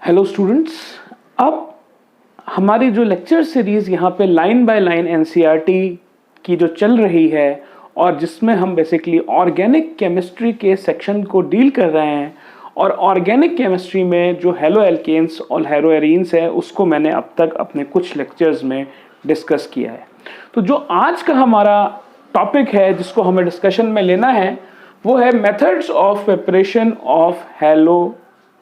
Hello students, अब हमारी जो लेक्चर सीरीज़ यहाँ पे लाइन बाय लाइन एनसीईआरटी की जो चल रही है और जिसमें हम बेसिकली ऑर्गेनिक केमिस्ट्री के सेक्शन को डील कर रहे हैं और ऑर्गेनिक केमिस्ट्री में जो हेलो एल्केन्स और हेलो एरीन्स है उसको मैंने अब तक अपने कुछ लेक्चर्स में डिस्कस किया है। तो जो आज का हमारा टॉपिक है जिसको हमें डिस्कशन में लेना है वो है methods of preparation of hello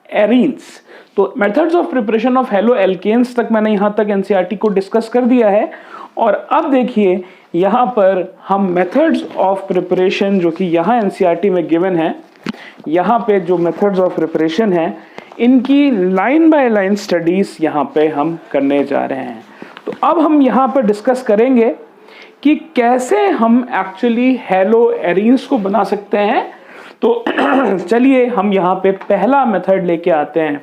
arenes. तो methods of preparation of haloalkanes तक मैंने यहाँ तक एनसीईआरटी को डिस्कस कर दिया है और अब देखिए यहाँ पर हम मेथड्स ऑफ प्रिपरेशन जो कि यहाँ एनसीईआरटी में गिवन है, यहाँ पे जो मेथड्स ऑफ प्रिपरेशन है इनकी लाइन बाय लाइन स्टडीज यहाँ पे हम करने जा रहे हैं। तो अब हम यहाँ पर डिस्कस करेंगे कि कैसे हम एक्चुअली हेलो एरीन्स को बना सकते हैं। तो चलिए हम यहाँ पे पहला मेथड लेके आते हैं,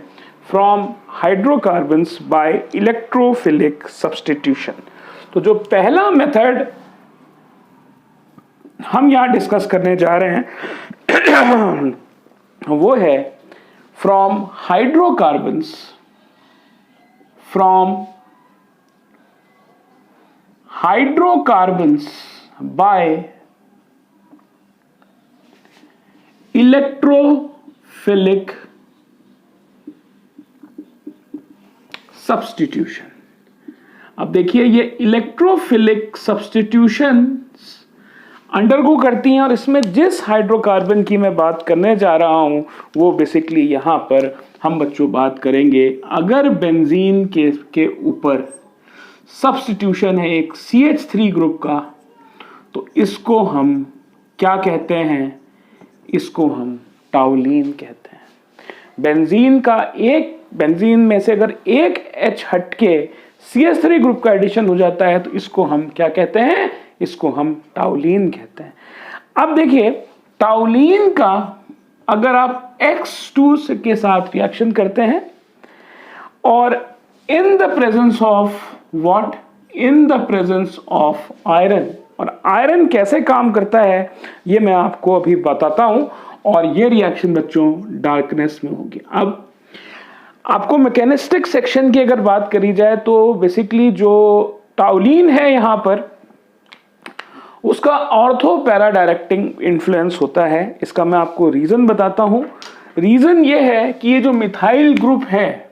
from hydrocarbons by electrophilic substitution. तो जो पहला मेथड हम यहाँ डिस्कस करने जा रहे हैं वो है from hydrocarbons by electrophilic substitution. अब देखिए ये इलेक्ट्रोफिलिक सब्स्टिट्यूशन अंडरगो करती हैं और इसमें जिस हाइड्रोकार्बन की मैं बात करने जा रहा हूं वो बेसिकली यहां पर हम बच्चों बात करेंगे। अगर बेंजीन के ऊपर सब्स्टिट्यूशन है एक CH3 ग्रुप का तो इसको हम क्या कहते हैं, इसको हम टाउलीन कहते हैं। बेंजीन में से अगर एक H हट के CH3 ग्रुप का एडिशन हो जाता है तो इसको हम क्या कहते हैं, इसको हम टाउलीन कहते हैं। अब देखिए टाउलीन का अगर आप X2 के साथ रिएक्शन करते हैं और in the presence of iron, और आयरन कैसे काम करता है ये मैं आपको अभी बताता हूं और ये रिएक्शन बच्चों डार्कनेस में होगी। अब आपको मैकेनिस्टिक सेक्शन की अगर बात करी जाए तो बेसिकली जो टाउलीन है यहाँ पर उसका ऑर्थो पैरा डायरेक्टिंग इन्फ्लुएंस होता है। इसका मैं आपको रीजन बताता हूँ। रीजन ये है कि ये जो मिथाइल ग्रुप है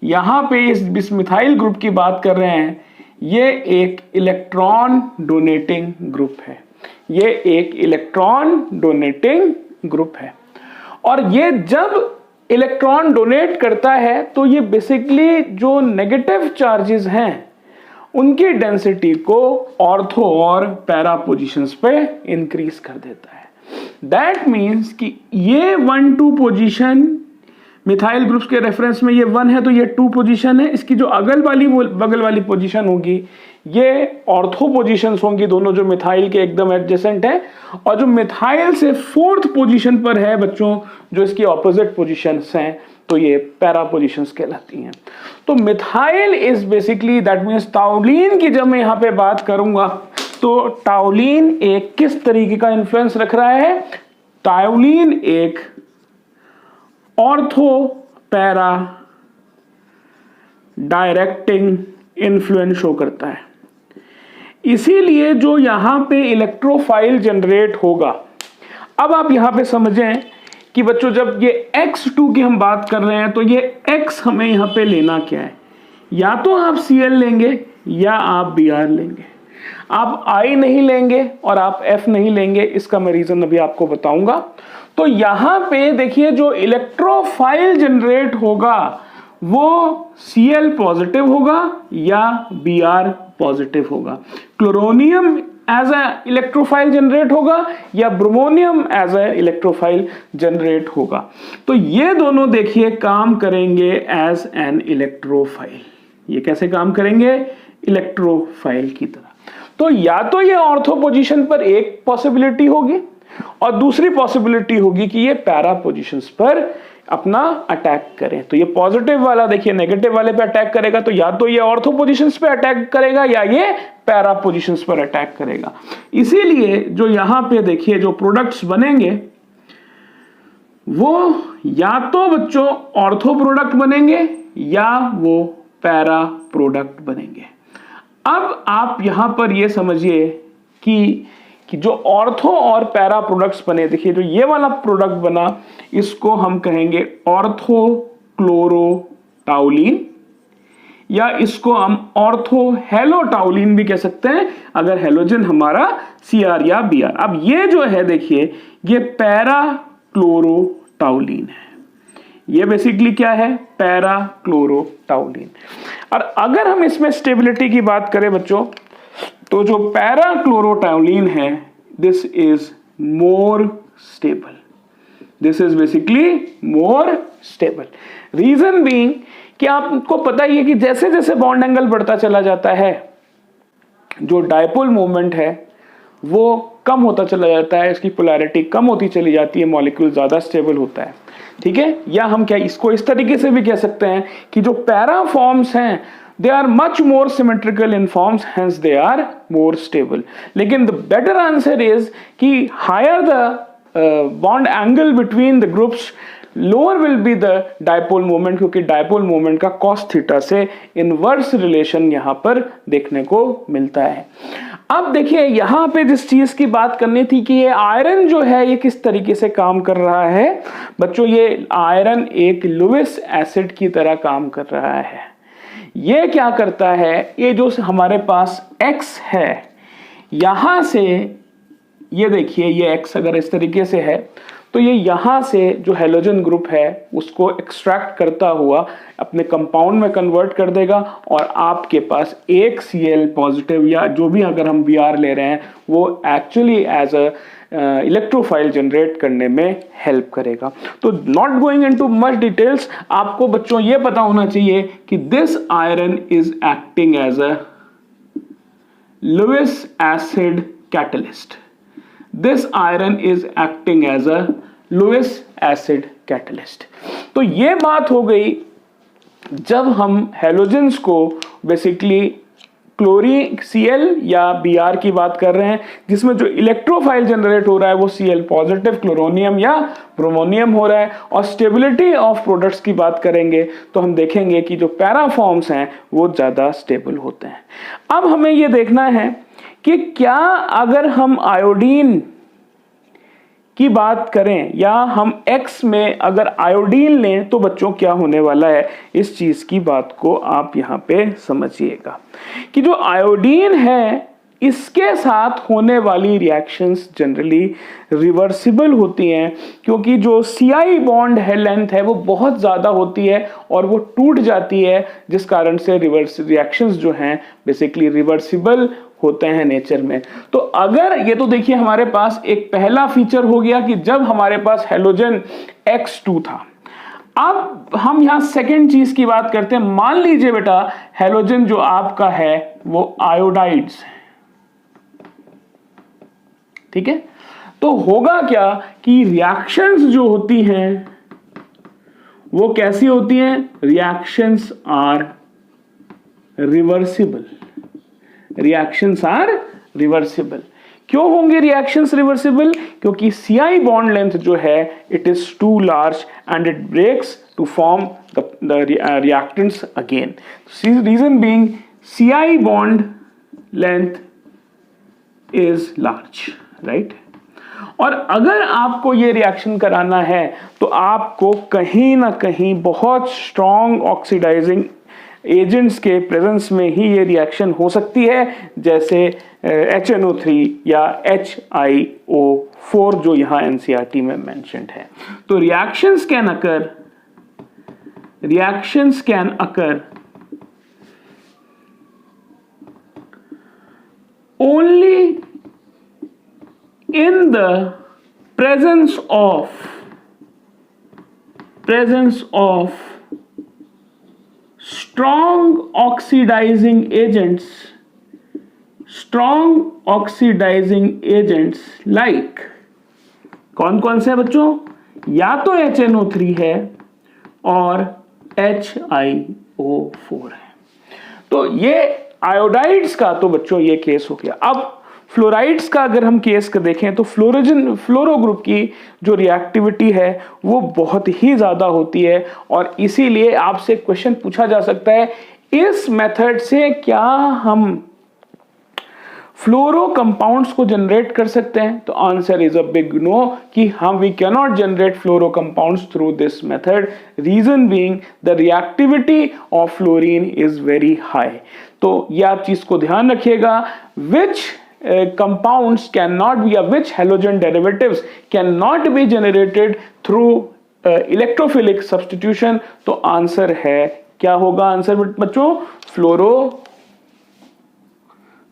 यहाँ पे इस मिथाइल ग्रुप की बात कर रहे हैं, ये एक इलेक्ट्रॉन डोनेटिंग ग्रुप है। ये एक इलेक्ट्रॉन डोनेटिंग ग्रुप है और ये जब इलेक्ट्रॉन डोनेट करता है तो ये बेसिकली जो नेगेटिव चार्जेस हैं उनकी डेंसिटी को ऑर्थो और पैरा पोजीशंस पे इंक्रीज कर देता है। दैट मीन्स कि ये 1-2 पोजीशन मिथाइल ग्रुप्स के रेफरेंस में ये 1 है तो ये 2 पोजीशन है। इसकी जो बगल वाली पोजीशन होगी ये ऑर्थो पोजीशंस होंगी, दोनों जो मिथाइल के एकदम एडजेसेंट है। और जो मिथाइल से 4th पोजीशन पर है बच्चों जो इसकी ऑपोजिट पोजीशंस हैं तो ये पैरा पोजीशंस कहलाती हैं। तो methyl is basically that means toluene की जब मैं यहाँ पे बात करूंगा तो टाउलीन एक किस तरीके का इन्फ्लुएंस रख रहा है, टाउलीन एक ortho para directing influence show करता है। इसीलिए जो यहां पे इलेक्ट्रोफाइल जनरेट होगा, अब आप यहां पे समझें कि बच्चों जब ये X2 की हम बात कर रहे हैं तो ये X हमें यहां पे लेना क्या है, या तो आप Cl लेंगे या आप Br लेंगे। आप I नहीं लेंगे और आप F नहीं लेंगे, इसका मैं रीजन अभी आपको बताऊंगा। तो यहां पे देखिए जो इलेक्ट्रोफाइल जनरेट होगा वो Cl पॉजिटिव होगा या Br पॉजिटिव होगा। Chloronium as a electrophile generate होगा या bromonium as a electrophile generate होगा। तो ये दोनों देखिए काम करेंगे एज एन इलेक्ट्रोफाइल। ये कैसे काम करेंगे, इलेक्ट्रोफाइल की तरह। तो या तो ये ऑर्थो पोजीशन पर एक पॉसिबिलिटी होगी और दूसरी पॉसिबिलिटी होगी कि ये पैरा पोजीशंस पर अपना अटैक करें। तो ये पॉजिटिव वाला देखिए नेगेटिव वाले पे अटैक करेगा तो या तो ये ऑर्थो पोजीशंस पे अटैक करेगा या ये पैरा पोजीशंस पर अटैक करेगा। इसीलिए जो यहां पे देखिए जो प्रोडक्ट्स बनेंगे वो या तो बच्चों ऑर्थो प्रोडक्ट बनेंगे या वो पैरा प्रोडक्ट बनेंगे। अब आप यहां पर ये समझिए कि जो ऑर्थो और पैरा प्रोडक्ट्स बने, देखिए जो ये वाला प्रोडक्ट बना इसको हम कहेंगे ऑर्थो क्लोरोटाउलिन, या इसको हम ऑर्थो हेलोटाउलिन भी कह सकते हैं अगर हेलोजन हमारा Cr या Br। अब ये जो है देखिए ये पैरा क्लोरोटाउलिन है, ये बेसिकली क्या है, पैरा क्लोरोटाउलिन। और अगर हम इसमें स्टेबिलिटी की बात करें बच्चों, तो जो पैरा क्लोरोटाउलिन है this is more stable, this is basically more stable. Reason being कि आपको पता ही है कि जैसे जैसे बॉन्ड एंगल बढ़ता चला जाता है जो डायपोल मोमेंट है वो कम होता चला जाता है, इसकी पोलैरिटी कम होती चली जाती है, मॉलिक्यूल ज्यादा स्टेबल होता है। ठीक है, या हम क्या इसको इस तरीके से भी कह सकते हैं कि जो पैरा फॉर्म्स हैं they are much more symmetrical in forms, hence they are more stable. लेकिन द बेटर आंसर इज कि higher the bond angle between the groups lower will be the dipole moment, क्योंकि dipole moment का cos theta से inverse relation यहां पर देखने को मिलता है। अब देखिए यहां पे जिस चीज की बात करनी थी कि ये आयरन जो है ये किस तरीके से काम कर रहा है बच्चों, ये आयरन एक लुईस एसिड की तरह काम कर रहा है। ये क्या करता है, ये जो हमारे पास X है यहां से, ये देखिए ये X अगर इस तरीके से है तो ये यहां से जो हेलोजन ग्रुप है उसको एक्सट्रैक्ट करता हुआ अपने कंपाउंड में कन्वर्ट कर देगा और आपके पास एक Cl पॉजिटिव या जो भी अगर हम Br ले रहे हैं वो actually as a electrophile generate करने में हेल्प करेगा। तो not going into much details, आपको बच्चों ये पता होना चाहिए कि this iron is acting as a Lewis acid catalyst, this iron is acting as a Lewis acid catalyst। तो ये बात हो गई जब हम हेलोजेंस को बेसिकली क्लोरीन Cl या Br की बात कर रहे हैं जिसमें जो इलेक्ट्रोफाइल जनरेट हो रहा है वो Cl पॉजिटिव क्लोरोनियम या ब्रोमोनियम हो रहा है। और स्टेबिलिटी ऑफ प्रोडक्ट्स की बात करेंगे तो हम देखेंगे कि जो पैराफॉर्म्स हैं वो ज्यादा स्टेबल होते हैं। अब हमें ये देखना है कि क्या अगर हम आयोडीन की बात करें या हम X में अगर आयोडीन लें तो बच्चों क्या होने वाला है, इस चीज की बात को आप यहां पे समझिएगा कि जो आयोडीन है इसके साथ होने वाली रिएक्शंस जनरली रिवर्सिबल होती हैं, क्योंकि जो Ci बॉन्ड है लेंथ है वो बहुत ज्यादा होती है और वो टूट जाती है, जिस कारण से रिवर्स रिएक्शंस जो हैं बेसिकली रिवर्सिबल होते हैं नेचर में। तो अगर ये तो देखिए हमारे पास एक पहला फीचर हो गया कि जब हमारे पास हेलोजन X2 था। अब हम यहां सेकेंड चीज की बात करते हैं। मान लीजिए बेटा हेलोजन जो आपका है वो आयोडाइड्स है, ठीक है, तो होगा क्या कि रिएक्शंस जो होती हैं वो कैसी होती हैं, reactions are reversible, reactions are reversible. क्यों होंगे रिएक्शंस रिवर्सिबल, क्योंकि Ci बॉन्ड लेंथ जो है it is too large and it breaks to form the reactants again. Reason being Ci bond length is large, right. और अगर आपको ये reaction कराना है तो आपको कहीं ना कहीं बहुत स्ट्रॉन्ग ऑक्सीडाइजिंग एजेंट्स के प्रेजेंस में ही ये रिएक्शन हो सकती है, जैसे HNO3 या HiO4 जो यहां NCERT में मेंशन्ड है। तो reactions can occur only in the presence of strong oxidizing agents like कौन कौन से बच्चों, या तो HNO3 है और HiO4 है। तो ये आयोडाइड्स का तो बच्चों ये केस हो गया। अब फ्लोराइड्स का अगर हम केस का देखें तो फ्लोरो ग्रुप की जो रिएक्टिविटी है वो बहुत ही ज्यादा होती है, और इसीलिए आपसे क्वेश्चन पूछा जा सकता है इस मेथड से क्या हम फ्लोरो कंपाउंड्स को जनरेट कर सकते हैं? तो answer is a big no कि हम we can not generate fluoro compounds through this method, reason being the reactivity of fluorine is very high. तो ये आप चीज को ध्यान रखिएगा, which compounds cannot be which halogen derivatives cannot be generated through electrophilic substitution। तो answer है, क्या होगा आंसर बच्चों? फ्लोरो।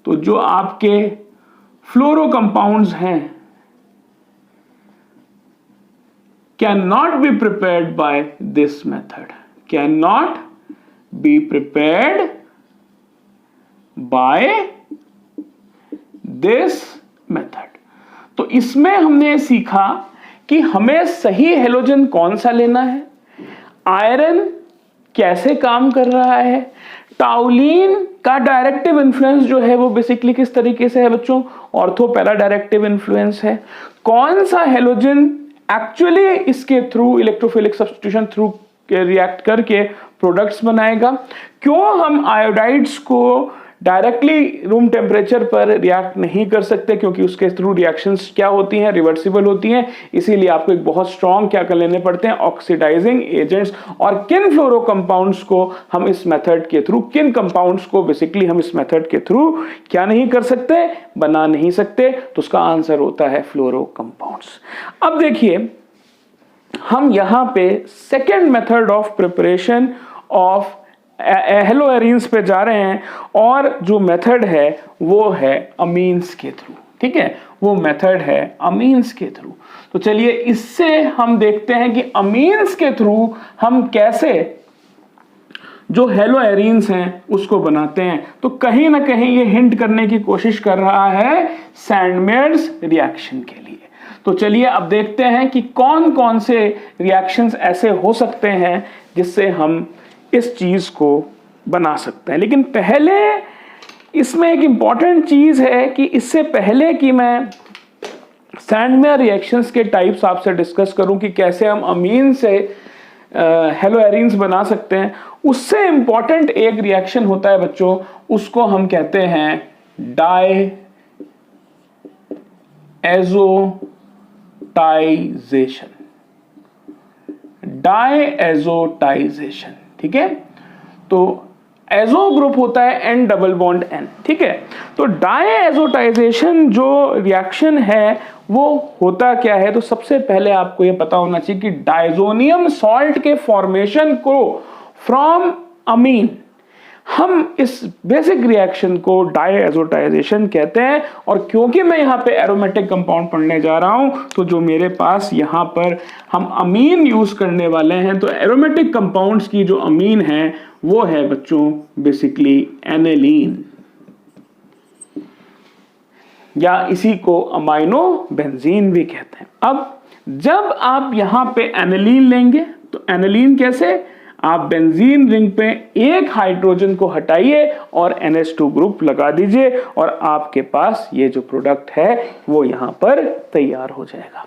तो जो आपके फ्लोरो कंपाउंड्स हैं can not be prepared by this method, can not be prepared by this method. तो इसमें हमने सीखा कि हमें सही हेलोजन कौन सा लेना है, आयरन कैसे काम कर रहा है, टाउलिन का डायरेक्टिव इन्फ्लुएंस जो है वो बेसिकली किस तरीके से है बच्चों, ऑर्थो पैरा डायरेक्टिव इन्फ्लुएंस है, कौन सा हेलोजन एक्चुअली इसके through electrophilic substitution through react करके प्रोडक्ट्स बनाएगा, क्यों हम आयोडाइड्स को डायरेक्टली रूम टेम्परेचर पर रिएक्ट नहीं कर सकते, क्योंकि उसके थ्रू रिएक्शंस क्या होती हैं, रिवर्सिबल होती हैं, इसीलिए आपको एक बहुत स्ट्रॉन्ग क्या कर लेने पड़ते हैं, ऑक्सीडाइजिंग एजेंट्स। और किन फ्लोरो कंपाउंड्स को हम इस मेथड के थ्रू, किन कंपाउंड्स को बेसिकली हम इस मेथड के थ्रू क्या नहीं कर सकते, बना नहीं सकते, तो उसका आंसर होता है फ्लोरो कंपाउंड्स। अब देखिए हम यहां पे second method of preparation of haloarenes पे जा रहे हैं, और जो मेथड है वो है अमीन्स के थ्रू। ठीक है, वो मेथड है अमीन्स के थ्रू। तो चलिए इससे हम देखते हैं कि अमीन्स के थ्रू हम कैसे जो हेलोएरीन्स हैं उसको बनाते हैं। तो कहीं ना कहीं ये हिंट करने की कोशिश कर रहा है सैंडमेयर्स रिएक्शन के लिए। तो चलिए अब देखते हैं कि कौन कौन से रिएक्शंस ऐसे हो सकते हैं जिससे हम इस चीज को बना सकते हैं। लेकिन पहले इसमें एक इंपॉर्टेंट चीज है कि इससे पहले कि मैं सैंडमेयर रिएक्शंस के टाइप्स आपसे डिस्कस करूं कि कैसे हम अमीन से हेलोएरीन्स बना सकते हैं, उससे इंपॉर्टेंट एक रिएक्शन होता है बच्चों, उसको हम कहते हैं डायएज़ोटाइजेशन। डायएज़ोटाइजेशन, ठीक है। तो एजो ग्रुप होता है N डबल बॉन्ड N, ठीक है। तो डायएज़ोटाइजेशन जो रिएक्शन है वो होता क्या है, तो सबसे पहले आपको ये पता होना चाहिए कि डायजोनियम सॉल्ट के फॉर्मेशन को फ्रॉम अमीन, हम इस बेसिक रिएक्शन को डायएज़ोटाइजेशन कहते हैं। और क्योंकि मैं यहाँ पे एरोमेटिक कंपाउंड पढ़ने जा रहा हूं, तो जो मेरे पास यहाँ पर हम अमीन यूज करने वाले हैं, तो एरोमेटिक कंपाउंड्स की जो अमीन है वो है बच्चों बेसिकली एनेलीन, या इसी को अमाइनो बेंजीन भी कहते हैं। अब जब आप यहां पे एनेलीन लेंगे, तो एनेलीन कैसे, आप बेंजीन रिंग पे एक हाइड्रोजन को हटाइए और NH2 ग्रुप लगा दीजिए, और आपके पास ये जो प्रोडक्ट है वो यहां पर तैयार हो जाएगा।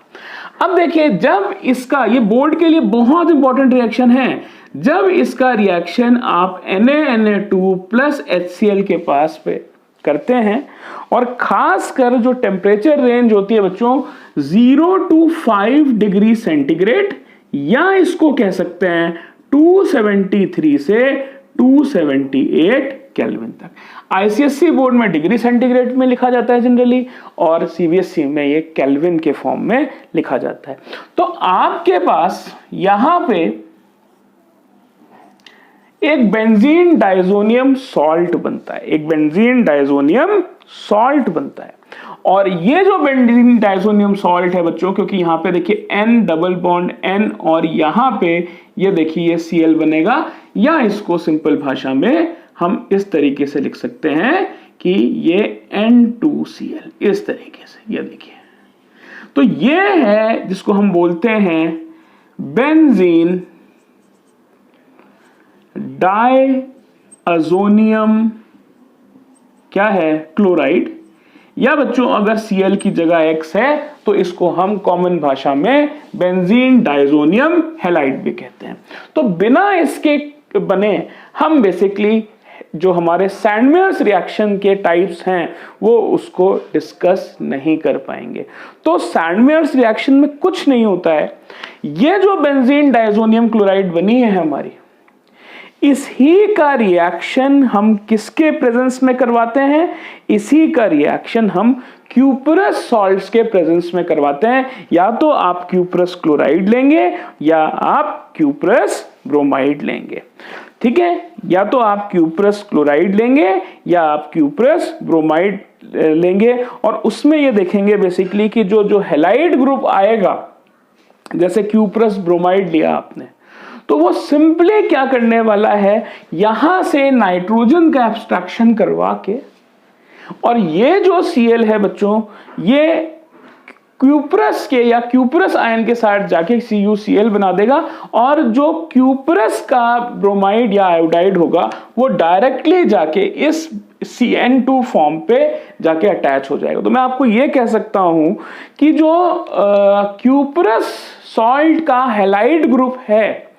अब देखिए, जब इसका, ये बोर्ड के लिए बहुत इंपॉर्टेंट रिएक्शन है, जब इसका रिएक्शन आप Na2 प्लस HCl के पास पे करते हैं, और खासकर जो टेम्परेचर रेंज होती है बच्चों 0 to 5 डिग्री सेंटीग्रेड, या इसको कह सकते हैं 273 से 278 केल्विन तक। आईसीएससी बोर्ड में डिग्री सेंटीग्रेड में लिखा जाता है जनरली, और सीबीएसई में ये केल्विन के फॉर्म में लिखा जाता है। तो आपके पास यहां पे एक बेंजीन डायजोनियम सॉल्ट बनता है, एक बेंजीन डायजोनियम सॉल्ट बनता है। और ये जो बेंजीन डायजोनियम सॉल्ट है बच्चों, क्योंकि यहां पे देखिए N डबल बॉन्ड N, और यहां पे ये देखिए ये Cl बनेगा, या इसको सिंपल भाषा में हम इस तरीके से लिख सकते हैं कि ये N2Cl, इस तरीके से, ये देखिए। तो ये है जिसको हम बोलते हैं बेंजीन डायअज़ोनियम क्या है, क्लोराइड, या बच्चों अगर Cl की जगह X है तो इसको हम कॉमन भाषा में बेंजीन डाइजोनियम हैलाइड भी कहते हैं। तो बिना इसके बने हम बेसिकली जो हमारे सैंडमेयर्स रिएक्शन के टाइप्स हैं वो उसको डिस्कस नहीं कर पाएंगे। तो सैंडमेयर्स रिएक्शन में कुछ नहीं होता है, ये जो बेंजीन डाइजोनियम क्लोराइड बनी है हमारी, इस ही का रिएक्शन हम किसके प्रेजेंस में करवाते हैं? इसी का रिएक्शन हम क्यूपरस सॉल्ट्स के प्रेजेंस में करवाते हैं। या तो आप क्यूपरस क्लोराइड लेंगे या आप क्यूपरस ब्रोमाइड लेंगे, ठीक है। या तो आप क्यूपरस क्लोराइड लेंगे या आप क्यूपरस ब्रोमाइड लेंगे, और उसमें ये देखेंगे बेसिकली कि जो हैलाइड ग्रुप आएगा, जैसे क्यूपरस ब्रोमाइड लिया आपने, तो वो सिंपली क्या करने वाला है, यहां से नाइट्रोजन का एब्स्ट्रैक्शन करवा के, और ये जो Cl है बच्चों, ये क्यूपरस के या क्यूपरस आयन के साथ जाके CuCl बना देगा, और जो क्यूपरस का ब्रोमाइड या आयोडाइड होगा वो डायरेक्टली जाके इस CN2 फॉर्म पे जाके अटैच हो जाएगा। तो मैं आपको ये कह सकता हूं कि जो क्यूपरस सॉल्ट का हैलाइड ग्रुप है,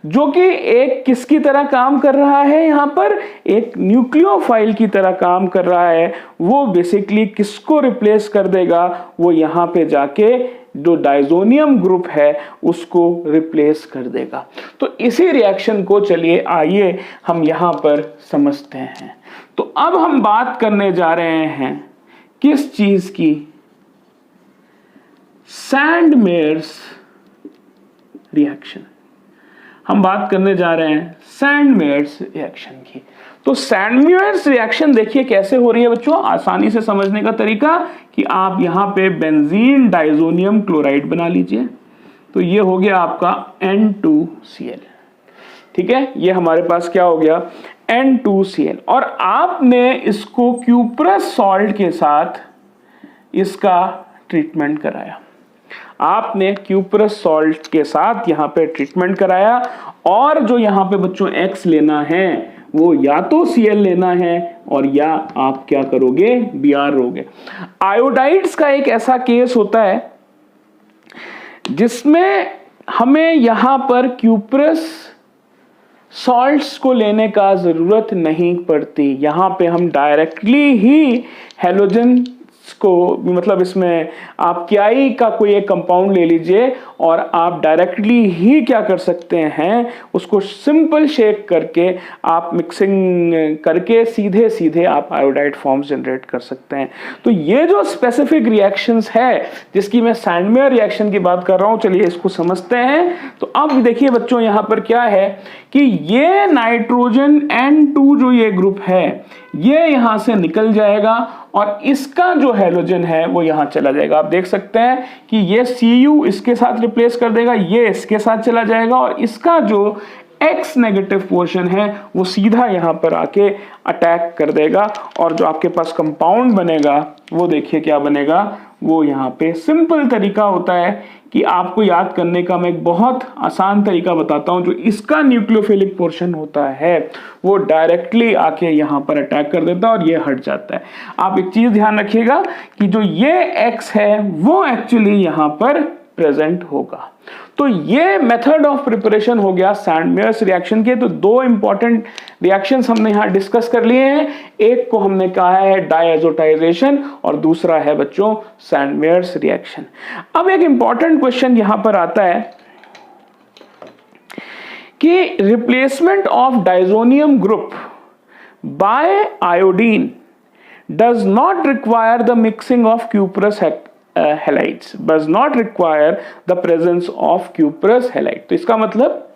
जो कि एक किसकी तरह काम कर रहा है, यहां पर एक न्यूक्लियोफाइल की तरह काम कर रहा है, वो बेसिकली किसको रिप्लेस कर देगा, वो यहां पे जाके जो डाइजोनियम ग्रुप है उसको रिप्लेस कर देगा। तो इसी रिएक्शन को चलिए आइए हम यहां पर समझते हैं। तो अब हम बात करने जा रहे हैं किस चीज की? सैंडमेयर्स रिएक्शन। हम बात करने जा रहे हैं सैंडमेयर्स रिएक्शन की। तो सैंडमेयर्स रिएक्शन देखिए कैसे हो रही है बच्चों, आसानी से समझने का तरीका कि आप यहां पे बेंजीन डाइजोनियम क्लोराइड बना लीजिए, तो ये हो गया आपका N2Cl, ठीक है। ये हमारे पास क्या हो गया, N2Cl, और आपने इसको क्यूपरस सॉल्ट के साथ इसका ट्रीटमेंट कराया। आपने क्यूपरस सॉल्ट के साथ यहां पे ट्रीटमेंट कराया, और जो यहां पे बच्चों X लेना है वो या तो Cl लेना है और या आप क्या करोगे, Br लोगे। आयोडाइड्स का एक ऐसा केस होता है जिसमें हमें यहां पर क्यूपरस सॉल्ट्स को लेने का जरूरत नहीं पड़ती। यहां पे हम डायरेक्टली ही हैलोजन को, मतलब इसमें आप क्याई का कोई एक कंपाउंड ले लीजिए और आप डायरेक्टली ही क्या कर सकते हैं, उसको सिंपल शेक करके आप मिक्सिंग करके सीधे सीधे आप आयोडाइड फॉर्म्स जनरेट कर सकते हैं। तो ये जो स्पेसिफिक रिएक्शंस है जिसकी मैं सैंडमेयर रिएक्शन की बात कर रहा हूं, चलिए इसको समझते हैं। तो अब देखिए बच्चों यहां पर क्या है कि ये नाइट्रोजन N2 जो ये ग्रुप है ये यहां से निकल जाएगा और इसका जो हैलोजन है वो यहां चला जाएगा। आप देख सकते हैं कि ये Cu इसके साथ रिप्लेस कर देगा, ये इसके साथ चला जाएगा, और इसका जो X नेगेटिव पोर्शन है वो सीधा यहां पर आके अटैक कर देगा, और जो आपके पास कंपाउंड बनेगा वो देखिए क्या बनेगा, वो यहां पे सिंपल तरीका होता है कि आपको याद करने का मैं एक बहुत आसान तरीका बताता हूं। जो इसका न्यूक्लियोफिलिक पोर्शन होता है वो डायरेक्टली आके यहां पर अटैक कर देता है और ये हट जाता है। आप एक चीज ध्यान रखिएगा कि जो ये X है वो एक्चुअली यहां पर प्रेजेंट होगा। तो ये मेथड ऑफ प्रिपरेशन हो गया सैंडमेयर्स रिएक्शन के। तो दो इंपॉर्टेंट रिएक्शंस हमने यहां डिस्कस कर लिए हैं, एक को हमने कहा है डायएजोटाइजेशन और दूसरा है बच्चों सैंडमेयर्स रिएक्शन। अब एक इंपॉर्टेंट क्वेश्चन यहां पर आता है कि replacement of diazonium group by iodine does not require the mixing of cuprous halides, does not require the presence of cuprous halide। तो इसका मतलब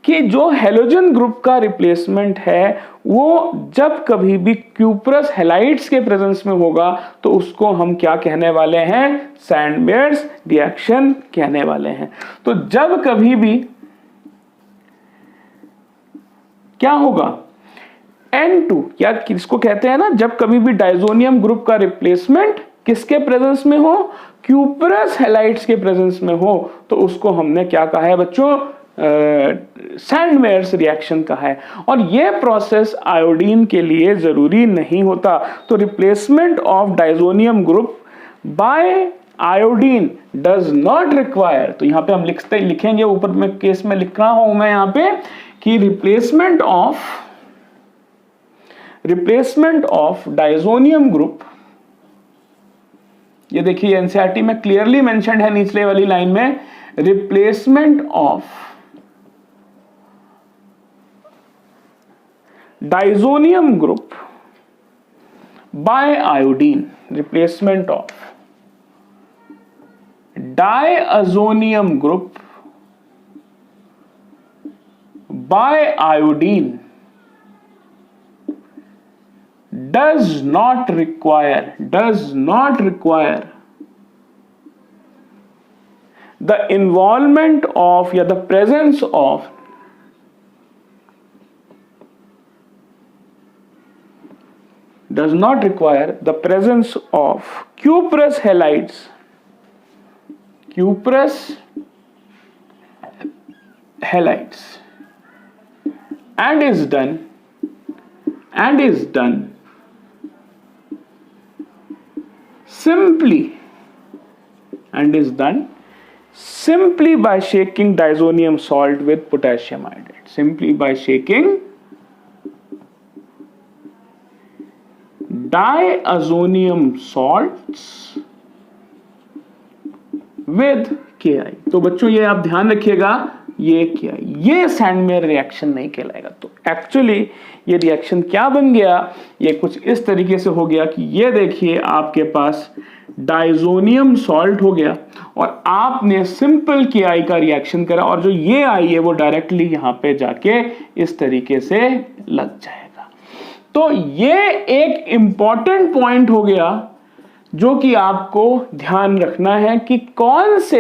कि जो हैलोजन ग्रुप का रिप्लेसमेंट है वो जब कभी भी क्यूपरस हैलाइड्स के प्रेजेंस में होगा तो उसको हम क्या कहने वाले हैं, सैंडमेयर्स रिएक्शन कहने वाले हैं। तो जब कभी भी क्या होगा, N2 या किसको कहते हैं ना, जब कभी भी डाइजोनियम ग्रुप का रिप्लेसमेंट किसके प्रेजेंस में हो, क्यूपरस हैलाइड्स के प्रेजेंस में हो, तो उसको हमने क्या कहा है बच्चों, सैंडमेयर्स रिएक्शन का है और ये प्रोसेस आयोडीन के लिए जरूरी नहीं होता। तो replacement of diazonium group by iodine does not require, तो यहां पे हम लिखेंगे ऊपर में केस में लिख रहा हूं मैं यहां पे कि रिप्लेसमेंट ऑफ डाइजोनियम ग्रुप, ये देखिए एनसीईआरटी में क्लियरली मेंशन्ड है निचले वाली लाइन में, replacement of diazonium group by iodine, replacement of diazonium group by iodine does not require the involvement of या the presence of does not require the presence of cuprous halides and is done simply by shaking diazonium salt with potassium iodide, simply by shaking diazonium salts with Ki। तो बच्चों ये आप ध्यान रखिएगा, ये क्या, ये सैंडमेयर रिएक्शन नहीं कहलाएगा। तो एक्चुअली ये रिएक्शन क्या बन गया, ये कुछ इस तरीके से हो गया कि ये देखिए आपके पास डाइजोनियम सॉल्ट हो गया और आपने सिंपल Ki का रिएक्शन करा और जो ये आई है वो डायरेक्टली यहां पे जाके इस तरीके से लग जाएगा। तो ये एक इंपॉर्टेंट पॉइंट हो गया जो कि आपको ध्यान रखना है कि कौन से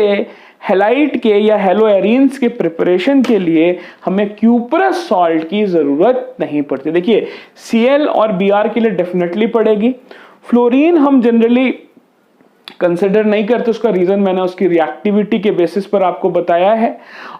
हैलाइड के या हेलोएरिन्स के प्रिपरेशन के लिए हमें क्यूपरस सॉल्ट की जरूरत नहीं पड़ती। देखिए Cl और Br के लिए डेफिनेटली पड़ेगी, फ्लोरीन हम जनरली कंसिडर नहीं करते, उसका रीजन मैंने उसकी रिएक्टिविटी के बेसिस पर आपको बताया है।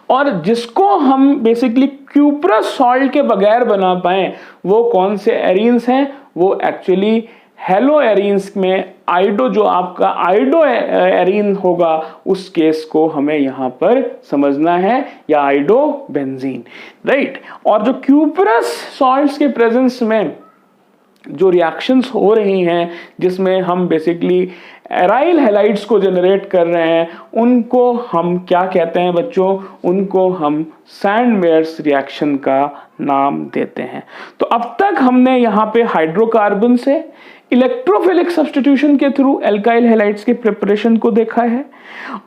और जिसको हम बेसिकली क्यूपरस सॉल्ट के बगैर बना पाए वो कौन से एरिन्स हैं, वो एक्चुअली हेलो एरिन्स में आइडो, जो आपका आइडो एरिन होगा उस केस को हमें यहां पर समझना है, या आइडो बेंजीन, राइट। और जो क्यूपरस सॉल्ट्स के प्रेजेंस में जो रिएक्शंस हो रही हैं जिसमें हम बेसिकली एराइल हैलाइड्स को जनरेट कर रहे हैं, उनको हम क्या कहते हैं बच्चों, उनको हम सैंडमेयर्स रिएक्शन का नाम देते हैं। तो अब तक हमने यहाँ पे हाइड्रोकार्बन से इलेक्ट्रोफिलिक सब्स्टिट्यूशन के थ्रू एल्काइल हैलाइड्स के प्रिपरेशन को देखा है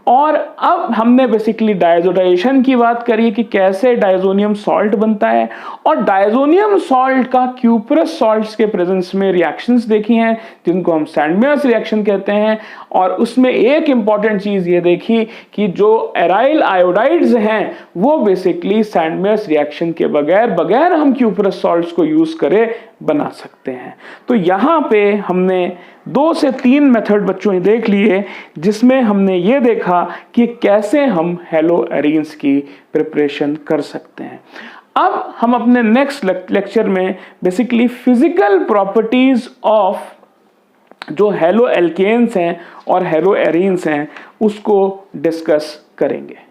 और अब हमने बेसिकली डायजोडाइजेशन की बात करी कि कैसे डायजोनियम सॉल्ट बनता है और डायजोनियम सॉल्ट का क्यूपरस सॉल्ट्स के प्रेजेंस में रिएक्शंस देखी हैं जिनको हम सैंडमेयर्स रिएक्शन कहते हैं। और उसमें एक इंपॉर्टेंट चीज ये देखी कि जो एराइल आयोडाइड्स हैं वो बेसिकली सैंडमेयर्स रिएक्शन के बगैर हम क्यूपरस सॉल्ट्स को यूज करें बना सकते हैं। तो यहाँ पे हमने 2 से 3 मेथड बच्चों ने देख लिए जिसमें हमने ये देखा कि कैसे हम हेलो एरिन्स की प्रिपरेशन कर सकते हैं। अब हम अपने नेक्स्ट लेक्चर में बेसिकली फिजिकल प्रॉपर्टीज ऑफ जो हेलो एल्केन्स हैं और हेलो एरिन्स हैं उसको डिस्कस करेंगे।